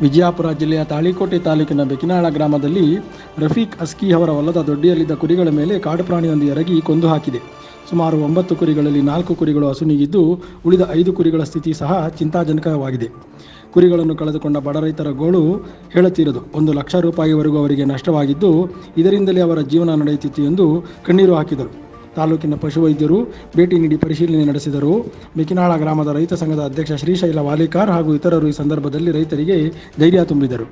ವಿಜಯಪುರ ಜಿಲ್ಲೆಯ ತಾಳಿಕೋಟೆ ತಾಲೂಕಿನ ಬೆಕಿನಾಳ ಗ್ರಾಮದಲ್ಲಿ ರಫೀಕ್ ಅಸ್ಕಿ ಅವರ ಹೊಲದ ದೊಡ್ಡಿಯಲ್ಲಿದ್ದ ಕುರಿಗಳ ಮೇಲೆ ಕಾಡು ಪ್ರಾಣಿಯೊಂದು ಎರಗಿ ಕೊಂದು ಹಾಕಿದೆ. ಸುಮಾರು 9 ಕುರಿಗಳಲ್ಲಿ 4 ಕುರಿಗಳು ಹಸುನೀಗಿದ್ದು, ಉಳಿದ 5 ಕುರಿಗಳ ಸ್ಥಿತಿ ಸಹ ಚಿಂತಾಜನಕವಾಗಿದೆ. ಕುರಿಗಳನ್ನು ಕಳೆದುಕೊಂಡ ಬಡ ರೈತರ ಗೋಳು ಹೇಳುತ್ತಿರದು. 1 ಲಕ್ಷ ರೂಪಾಯಿವರೆಗೂ ಅವರಿಗೆ ನಷ್ಟವಾಗಿದ್ದು, ಇದರಿಂದಲೇ ಅವರ ಜೀವನ ನಡೆಯುತ್ತಿತ್ತು ಎಂದು ಕಣ್ಣೀರು ಹಾಕಿದರು. ತಾಲೂಕಿನ ಪಶುವೈದ್ಯರು ಭೇಟಿ ನೀಡಿ ಪರಿಶೀಲನೆ ನಡೆಸಿದರು. ಬೆಕಿನಾಳ ಗ್ರಾಮದ ರೈತ ಸಂಘದ ಅಧ್ಯಕ್ಷ ಶ್ರೀಶೈಲ ವಾಲಿಕಾರ್ ಹಾಗೂ ಇತರರು ಈ ಸಂದರ್ಭದಲ್ಲಿ ರೈತರಿಗೆ ಧೈರ್ಯ ತುಂಬಿದರು.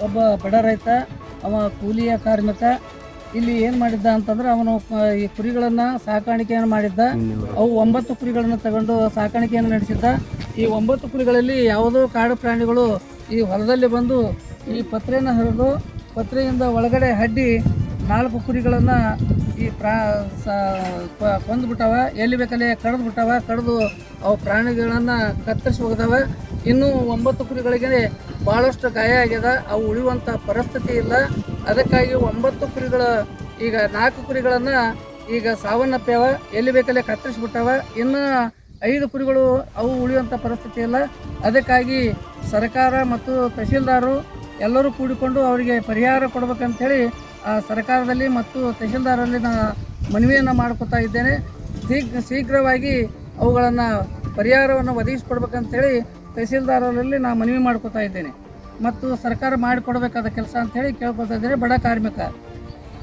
ಒಬ್ಬ ಬಡ ರೈತ, ಅವ ಕೂಲಿಯ ಕಾರ್ಮಿಕ. ಇಲ್ಲಿ ಏನು ಮಾಡಿದ್ದ ಅಂತಂದ್ರೆ, ಅವನು ಈ ಕುರಿಗಳನ್ನು ಸಾಕಾಣಿಕೆಯನ್ನು ಮಾಡಿದ್ದ. ಅವು 9 ಕುರಿಗಳನ್ನು ತಗೊಂಡು ಸಾಕಾಣಿಕೆಯನ್ನು ನಡೆಸಿದ್ದ. ಈ 9 ಕುರಿಗಳಲ್ಲಿ ಯಾವುದೋ ಕಾಡು ಪ್ರಾಣಿಗಳು ಈ ಹೊಲದಲ್ಲಿ ಬಂದು ಈ ಪತ್ರೆಯನ್ನು ಹರಿದು ಪತ್ರೆಯಿಂದ ಒಳಗಡೆ ಅಡ್ಡಿ 4 ಕುರಿಗಳನ್ನು ಈ ಕೊಂದುಬಿಟ್ಟವ. ಎಲ್ಲಿ ಬೇಕಲ್ಲೇ ಕಡಿದು ಅವು ಪ್ರಾಣಿಗಳನ್ನು ಕತ್ತರಿಸಿ ಹೋಗದವ. ಇನ್ನೂ 9 ಕುರಿಗಳಿಗೆ ಭಾಳಷ್ಟು ಗಾಯ ಆಗ್ಯದ. ಅವು ಉಳಿಯುವಂಥ ಪರಿಸ್ಥಿತಿ ಇಲ್ಲ. ಅದಕ್ಕಾಗಿ 9 ಕುರಿಗಳ ಈಗ 4 ಕುರಿಗಳನ್ನು ಈಗ ಸಾವನ್ನಪ್ಪ್ಯಾವ, ಎಲ್ಲಿ ಬೇಕಲ್ಲೇ ಕತ್ತರಿಸ್ಬಿಟ್ಟವ. ಇನ್ನು 5 ಕುರಿಗಳು ಅವು ಉಳಿಯುವಂಥ ಪರಿಸ್ಥಿತಿ ಇಲ್ಲ. ಅದಕ್ಕಾಗಿ ಸರ್ಕಾರ ಮತ್ತು ತಹಶೀಲ್ದಾರರು ಎಲ್ಲರೂ ಕೂಡಿಕೊಂಡು ಅವರಿಗೆ ಪರಿಹಾರ ಕೊಡ್ಬೇಕಂತೇಳಿ ಸರ್ಕಾರದಲ್ಲಿ ಮತ್ತು ತಹಶೀಲ್ದಾರಲ್ಲಿ ನಾನು ಮನವಿಯನ್ನು ಮಾಡ್ಕೊತಾ ಇದ್ದೇನೆ. ಶೀಘ್ರವಾಗಿ ಅವುಗಳನ್ನು ಪರಿಹಾರವನ್ನು ಒದಗಿಸ್ಕೊಡ್ಬೇಕಂತೇಳಿ ತಹಶೀಲ್ದಾರರಲ್ಲಿ ನಾನು ಮನವಿ ಮಾಡ್ಕೊತಾ ಇದ್ದೇನೆ ಮತ್ತು ಸರ್ಕಾರ ಮಾಡಿಕೊಡ್ಬೇಕಾದ ಕೆಲಸ ಅಂಥೇಳಿ ಕೇಳ್ಕೊತಾ ಇದ್ದೇನೆ. ಬಡ ಕಾರ್ಮಿಕ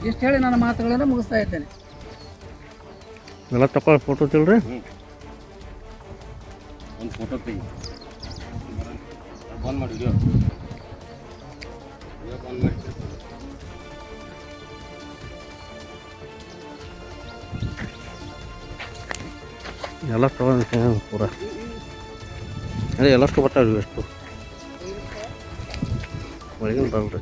ಇಷ್ಟು ಹೇಳಿ ನನ್ನ ಮಾತುಗಳನ್ನು ಮುಗಿಸ್ತಾ ಇದ್ದೇನೆ. ಎಲ್ಲ ತಗೊಳ್ಳಿ ಫೋಟೋ ತಿಳ್ರಿ. ಒಂದು ಫೋಟೋ ತೆಗಿ, ಬಂದ್ ಮಾಡಿ ವಿಡಿಯೋ ಬಂದ್ ಮಾಡಿ. ಎಲ್ಲ ತಗೊಂಡು ಪೂರ ಅದೇ ಎಲ್ಲಷ್ಟು ಬರ್ತಾವೆ. ಎಷ್ಟು ಒಳಗಿನ ಬರಲ್ರಿ.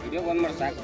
ವಿಡಿಯೋ ಬಂದ್ ಮಾಡಿ ಸಾಕು.